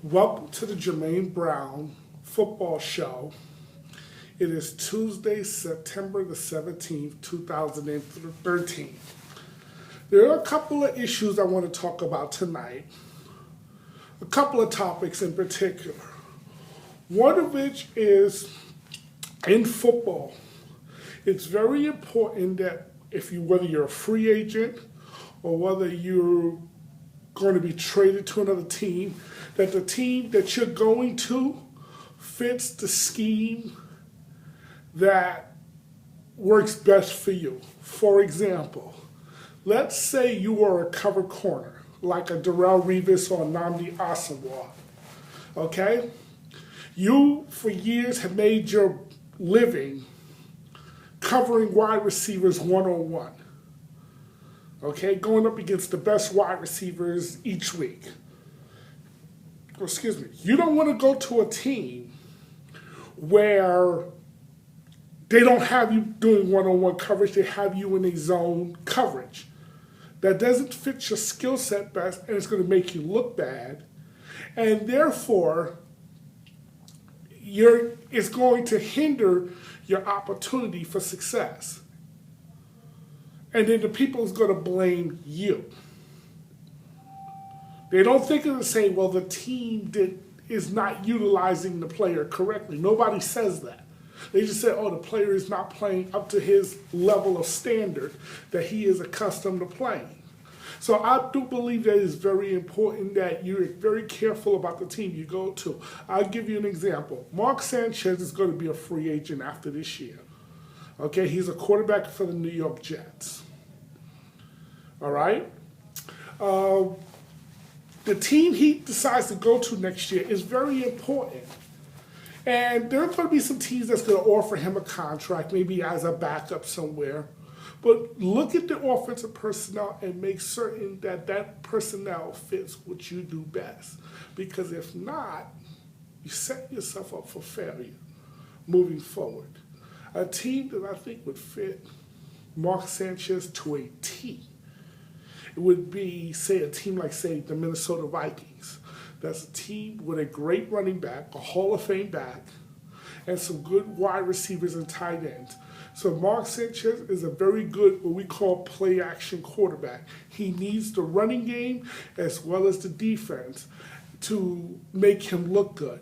Welcome to the Jermaine Brown Football Show. It is Tuesday, September the 17th, 2013. There are a couple of issues I want to talk about tonight. A couple of topics in particular. One of which is in football. It's very important that whether you're a free agent or whether you're going to be traded to another team, that the team that you're going to fits the scheme that works best for you. For example, let's say you are a cover corner, like a Darrelle Revis or a Nnamdi Asomugha, okay? You, for years, have made your living covering wide receivers one-on-one, okay? Going up against the best wide receivers each week. Excuse me. You don't want to go to a team where they don't have you doing one-on-one coverage, they have you in a zone coverage. That doesn't fit your skill set best, and it's going to make you look bad. And therefore, it's going to hinder your opportunity for success. And then the people is going to blame you. They don't think of it saying, well, the team is not utilizing the player correctly. Nobody says that. They just say, oh, the player is not playing up to his level of standard that he is accustomed to playing. So I do believe that it's very important that you're very careful about the team you go to. I'll give you an example. Mark Sanchez is going to be a free agent after this year. Okay, he's a quarterback for the New York Jets. All right? The team he decides to go to next year is very important. And there are going to be some teams that's going to offer him a contract, maybe as a backup somewhere. But look at the offensive personnel and make certain that that personnel fits what you do best. Because if not, you set yourself up for failure moving forward. A team that I think would fit Mark Sanchez to a T, it would be, say, a team like, say, the Minnesota Vikings. That's a team with a great running back, a Hall of Fame back, and some good wide receivers and tight ends. So Mark Sanchez is a very good, what we call play-action quarterback. He needs the running game as well as the defense to make him look good.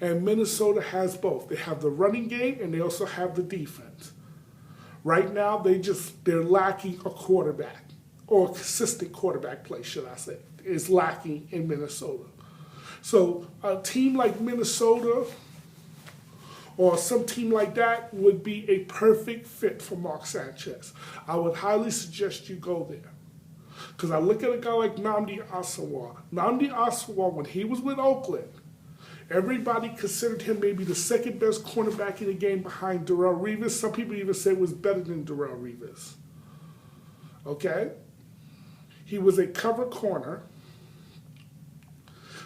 And Minnesota has both. They have the running game and they also have the defense. Right now, they're lacking a quarterback, or consistent quarterback play, should I say, is lacking in Minnesota. So a team like Minnesota or some team like that would be a perfect fit for Mark Sanchez. I would highly suggest you go there. Because I look at a guy like Nnamdi Asomugha. Nnamdi Asomugha, when he was with Oakland, everybody considered him maybe the second best cornerback in the game behind Darrelle Revis. Some people even say it was better than Darrelle Revis. Okay? He was a cover corner,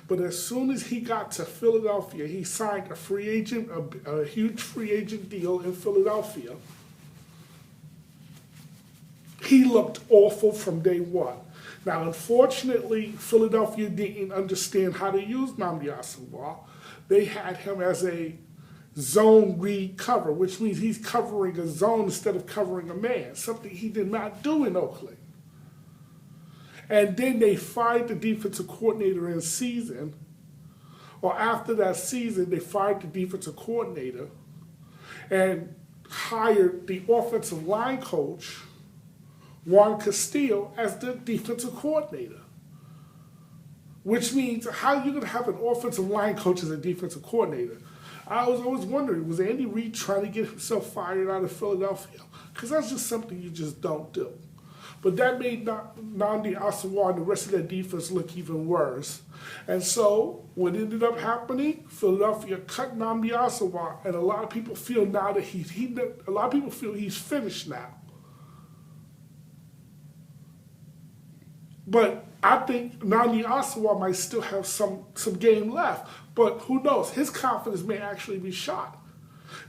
but as soon as he got to Philadelphia, he signed a free agent, a huge free agent deal in Philadelphia. He looked awful from day one. Now, unfortunately, Philadelphia didn't understand how to use Nnamdi Asomugha. They had him as a zone read cover, which means he's covering a zone instead of covering a man, something he did not do in Oakland. And then they fired the defensive coordinator in season, or after that season, they fired the defensive coordinator and hired the offensive line coach, Juan Castillo, as the defensive coordinator. Which means, how are you going to have an offensive line coach as a defensive coordinator? I was always wondering, was Andy Reid trying to get himself fired out of Philadelphia? Because that's just something you just don't do. But that made Nnamdi Asomugha and the rest of that defense look even worse. And so what ended up happening, Philadelphia cut Nnamdi Asomugha, and a lot of people feel now that he's finished now. But I think Nnamdi Asomugha might still have some game left. But who knows? His confidence may actually be shot.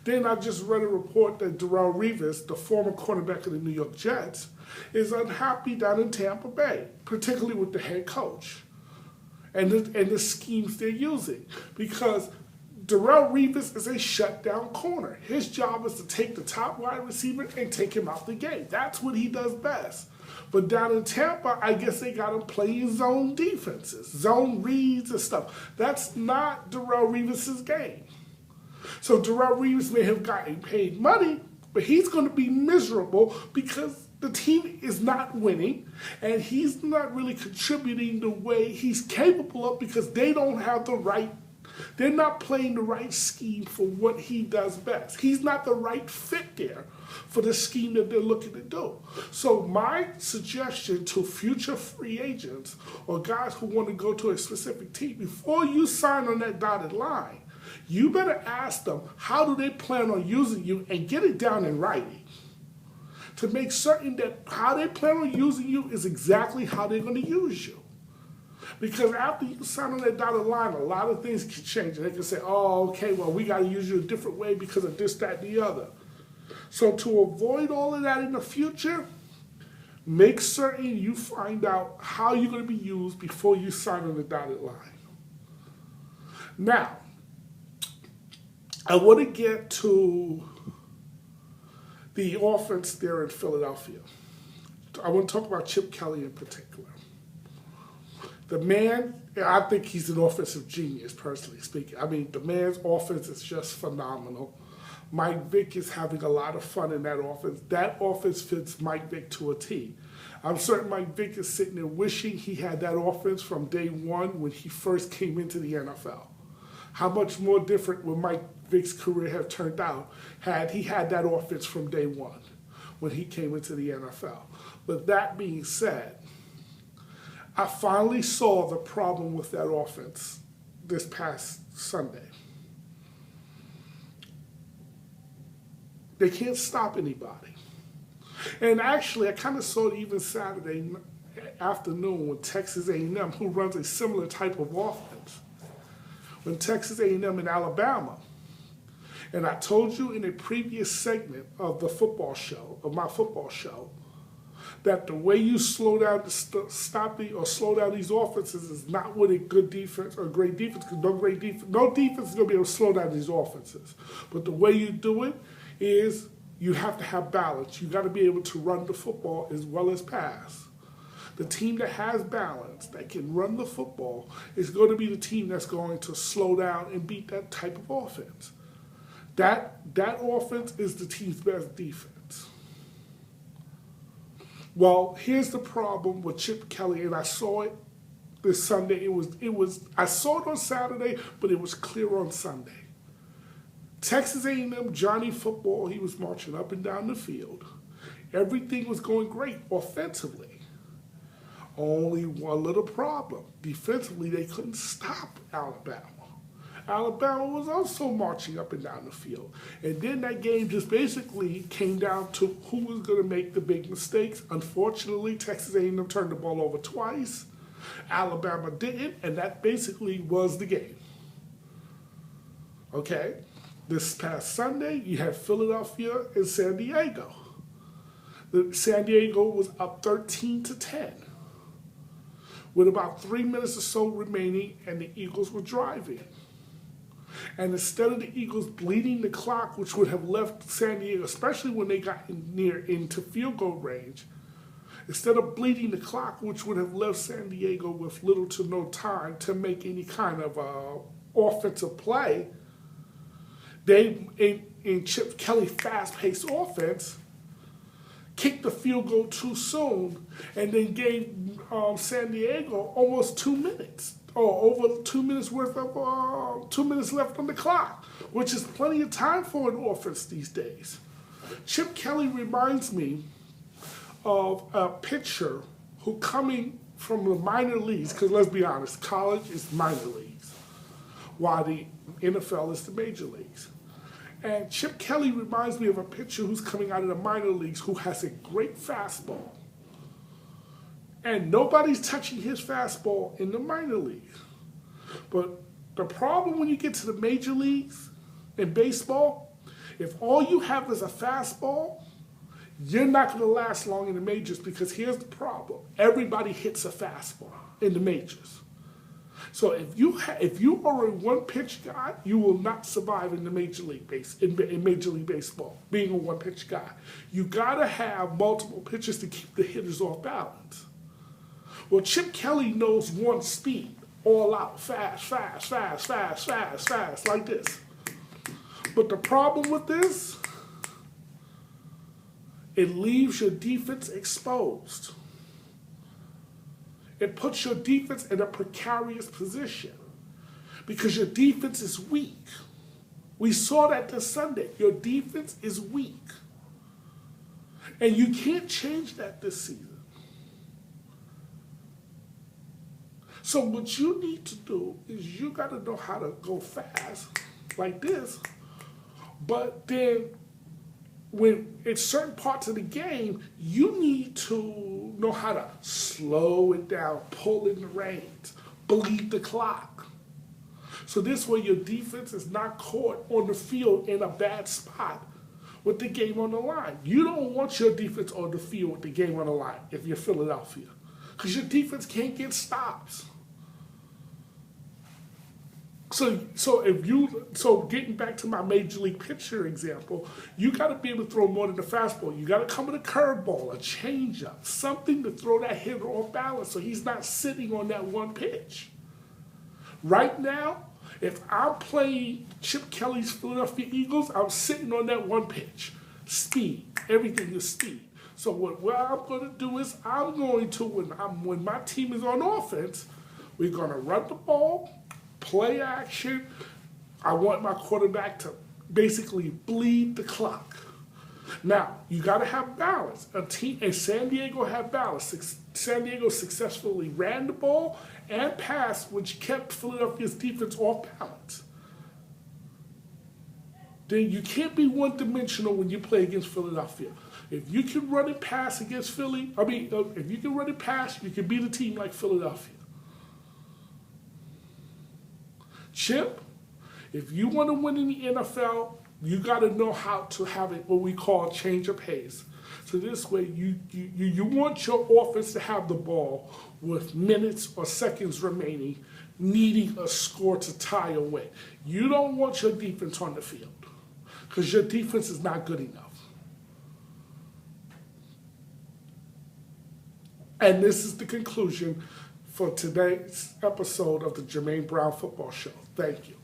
Then I just read a report that Darrelle Revis, the former cornerback of the New York Jets, is unhappy down in Tampa Bay, particularly with the head coach. and the schemes they're using. Because Darrelle Revis is a shutdown corner. His job is to take the top wide receiver and take him out the game. That's what he does best. But down in Tampa, I guess they got him playing zone defenses, zone reads and stuff. That's not Darrelle Revis' game. So Darrelle Revis may have gotten paid money, but he's going to be miserable because the team is not winning and he's not really contributing the way he's capable of because they don't have the right, they're not playing the right scheme for what he does best. He's not the right fit there for the scheme that they're looking to do. So my suggestion to future free agents or guys who want to go to a specific team, before you sign on that dotted line, you better ask them how do they plan on using you and get it down in writing to make certain that how they plan on using you is exactly how they're going to use you. Because after you sign on that dotted line, a lot of things can change. And they can say, oh, okay, well, we got to use you a different way because of this, that, and the other. So to avoid all of that in the future, make certain you find out how you're going to be used before you sign on the dotted line. Now, I want to get to the offense there in Philadelphia. I want to talk about Chip Kelly in particular. The man, I think he's an offensive genius, personally speaking. I mean, the man's offense is just phenomenal. Mike Vick is having a lot of fun in that offense. That offense fits Mike Vick to a T. I'm certain Mike Vick is sitting there wishing he had that offense from day one when he first came into the NFL. How much more different would Mike Vick's career have turned out had he had that offense from day one when he came into the NFL? But that being said, I finally saw the problem with that offense this past Sunday. They can't stop anybody. And actually, I kind of saw it even Saturday afternoon when Texas A&M, who runs a similar type of offense, when Texas A&M and Alabama. And I told you in a previous segment of the football show, of my football show, that the way you slow down, slow down these offenses is not with a good defense or great defense, because no defense is going to be able to slow down these offenses. But the way you do it is you have to have balance. You got to be able to run the football as well as pass. The team that has balance, that can run the football, is going to be the team that's going to slow down and beat that type of offense. That offense is the team's best defense. Well, here's the problem with Chip Kelly, and I saw it this Sunday. I saw it on Saturday, but it was clear on Sunday. Texas A&M, Johnny Football, he was marching up and down the field. Everything was going great offensively. Only one little problem. Defensively, they couldn't stop Alabama. Alabama was also marching up and down the field. And then that game just basically came down to who was going to make the big mistakes. Unfortunately, Texas A&M turned the ball over twice. Alabama didn't, and that basically was the game. Okay? This past Sunday, you had Philadelphia and San Diego. San Diego was up 13-10 with about 3 minutes or so remaining, and the Eagles were driving. And instead of the Eagles bleeding the clock, which would have left San Diego, especially when they got into field goal range, instead of bleeding the clock, which would have left San Diego with little to no time to make any kind of offensive play, they, in Chip Kelly's fast-paced offense, kicked the field goal too soon and then gave San Diego almost 2 minutes, or over 2 minutes worth of 2 minutes left on the clock, which is plenty of time for an offense these days. Chip Kelly reminds me of a pitcher who coming from the minor leagues, because let's be honest, college is minor leagues, while the NFL is the major leagues. And Chip Kelly reminds me of a pitcher who's coming out of the minor leagues who has a great fastball. And nobody's touching his fastball in the minor leagues. But the problem when you get to the major leagues in baseball, if all you have is a fastball, you're not going to last long in the majors, because here's the problem. Everybody hits a fastball in the majors. So if you are a one pitch guy, you will not survive in the Major League Baseball. Being a one pitch guy, you gotta have multiple pitches to keep the hitters off balance. Well, Chip Kelly knows one speed, all out, fast, fast, fast, fast, fast, fast, like this. But the problem with this, it leaves your defense exposed. It puts your defense in a precarious position because your defense is weak. We saw that this Sunday. Your defense is weak. And you can't change that this season. So what you need to do is you got to know how to go fast like this, but then when it's certain parts of the game, you need to know how to slow it down, pull in the reins, bleed the clock. So this way your defense is not caught on the field in a bad spot with the game on the line. You don't want your defense on the field with the game on the line if you're Philadelphia, because your defense can't get stops. So getting back to my major league pitcher example, you got to be able to throw more than the fastball. You got to come with a curveball, a changeup, something to throw that hitter off balance so he's not sitting on that one pitch. Right now, if I'm playing Chip Kelly's Philadelphia Eagles, I'm sitting on that one pitch. Speed, everything is speed. So what I'm going to do is when my team is on offense, we're going to run the ball, play action. I want my quarterback to basically bleed the clock. Now, you got to have balance. And San Diego had balance. San Diego successfully ran the ball and passed, which kept Philadelphia's defense off balance. Then you can't be one-dimensional when you play against Philadelphia. If you can run and pass against Philly, if you can run and pass, you can beat a team like Philadelphia. Chip, if you want to win in the NFL, you got to know how to have it, what we call change of pace. So this way, you want your offense to have the ball with minutes or seconds remaining, needing a score to tie or win. You don't want your defense on the field because your defense is not good enough. And this is the conclusion for today's episode of the Jermaine Brown Football Show. Thank you.